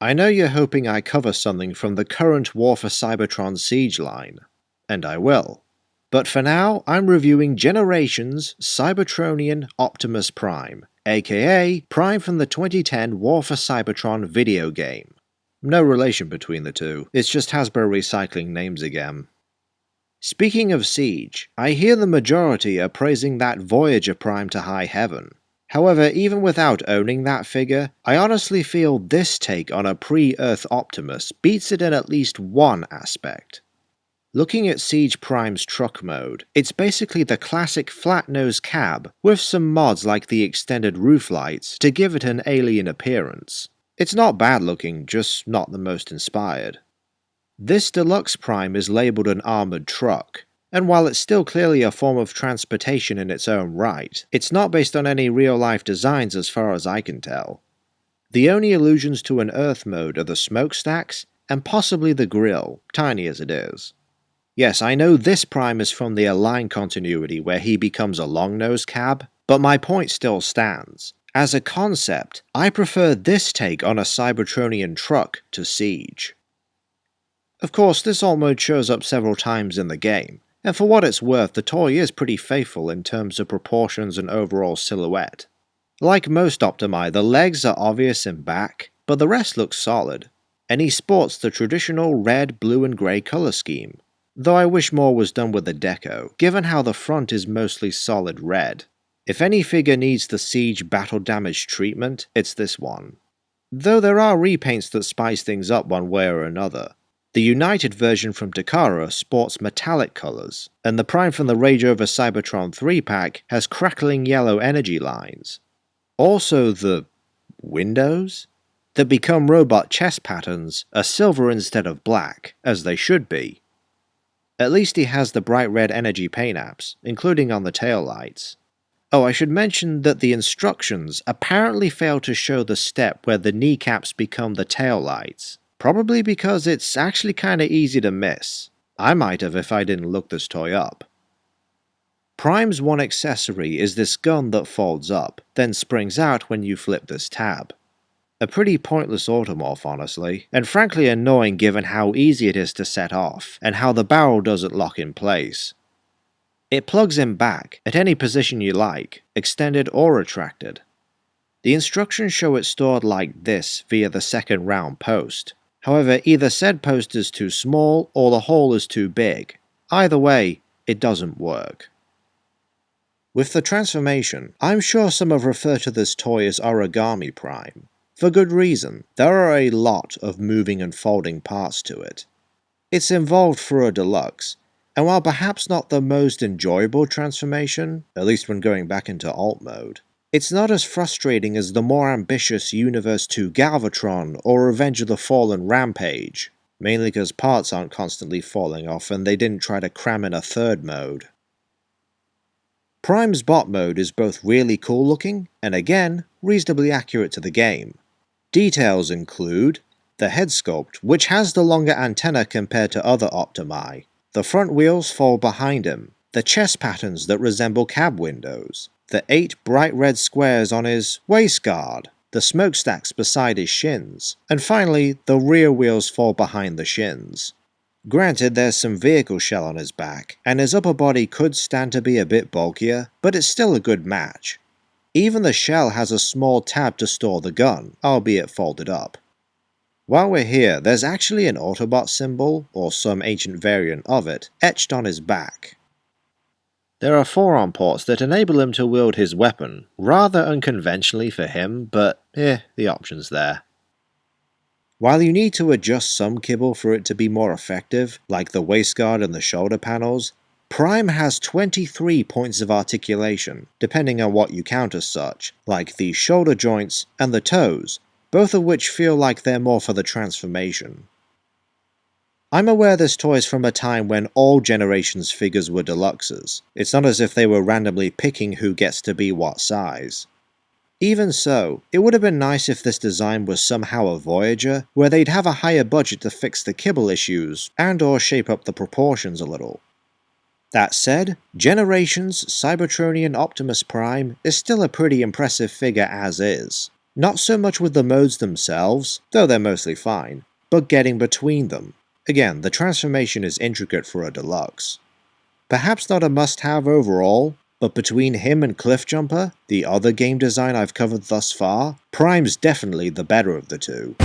I know you're hoping I cover something from the current War for Cybertron Siege line, and I will. But for now, I'm reviewing Generations Cybertronian Optimus Prime, aka Prime from the 2010 War for Cybertron video game. No relation between the two, it's just Hasbro recycling names again. Speaking of Siege, I hear the majority are praising that Voyager Prime to high heaven. However, even without owning that figure, I honestly feel this take on a pre-Earth Optimus beats it in at least one aspect. Looking at Siege Prime's truck mode, it's basically the classic flat-nose cab with some mods like the extended roof lights to give it an alien appearance. It's not bad looking, just not the most inspired. This deluxe Prime is labelled an armoured truck, and while it's still clearly a form of transportation in its own right, it's not based on any real-life designs as far as I can tell. The only allusions to an Earth mode are the smokestacks, and possibly the grille, tiny as it is. Yes, I know this Prime is from the Align continuity where he becomes a long-nose cab, but my point still stands. As a concept, I prefer this take on a Cybertronian truck to Siege. Of course, this alt mode shows up several times in the game, and for what it's worth, the toy is pretty faithful in terms of proportions and overall silhouette. Like most Optimi, the legs are obvious in back, but the rest looks solid, and he sports the traditional red, blue and grey colour scheme, though I wish more was done with the deco, given how the front is mostly solid red. If any figure needs the Siege battle damage treatment, it's this one. Though there are repaints that spice things up one way or another. The United version from Takara sports metallic colours, and the Prime from the Rage Over Cybertron 3-pack has crackling yellow energy lines. Also the windows that become robot chest patterns are silver instead of black, as they should be. At least he has the bright red energy paint apps, including on the tail lights. Oh, I should mention that the instructions apparently fail to show the step where the kneecaps become the tail lights. Probably because it's actually kinda easy to miss. I might have if I didn't look this toy up. Prime's one accessory is this gun that folds up, then springs out when you flip this tab. A pretty pointless automorph honestly, and frankly annoying given how easy it is to set off, and how the barrel doesn't lock in place. It plugs in back, at any position you like, extended or retracted. The instructions show it stored like this via the second round post. However, either said post is too small or the hole is too big. Either way, it doesn't work. With the transformation, I'm sure some have referred to this toy as Origami Prime. For good reason, there are a lot of moving and folding parts to it. It's involved for a deluxe, and while perhaps not the most enjoyable transformation, at least when going back into alt mode, it's not as frustrating as the more ambitious Universe 2 Galvatron or Revenge of the Fallen Rampage, mainly because parts aren't constantly falling off and they didn't try to cram in a third mode. Prime's bot mode is both really cool looking and again, reasonably accurate to the game. Details include the head sculpt, which has the longer antenna compared to other Optimi, the front wheels fall behind him, the chest patterns that resemble cab windows, the 8 bright red squares on his waistguard, the smokestacks beside his shins, and finally, the rear wheels fall behind the shins. Granted, there's some vehicle shell on his back, and his upper body could stand to be a bit bulkier, but it's still a good match. Even the shell has a small tab to store the gun, albeit folded up. While we're here, there's actually an Autobot symbol, or some ancient variant of it, etched on his back. There are forearm ports that enable him to wield his weapon, rather unconventionally for him, but the option's there. While you need to adjust some kibble for it to be more effective, like the waistguard and the shoulder panels, Prime has 23 points of articulation, depending on what you count as such, like the shoulder joints and the toes, both of which feel like they're more for the transformation. I'm aware this toy is from a time when all Generations figures were deluxes. It's not as if they were randomly picking who gets to be what size. Even so, it would have been nice if this design was somehow a Voyager, where they'd have a higher budget to fix the kibble issues and or shape up the proportions a little. That said, Generations Cybertronian Optimus Prime is still a pretty impressive figure as is. Not so much with the modes themselves, though they're mostly fine, but getting between them. Again, the transformation is intricate for a deluxe. Perhaps not a must-have overall, but between him and Cliffjumper, the other game design I've covered thus far, Prime's definitely the better of the two.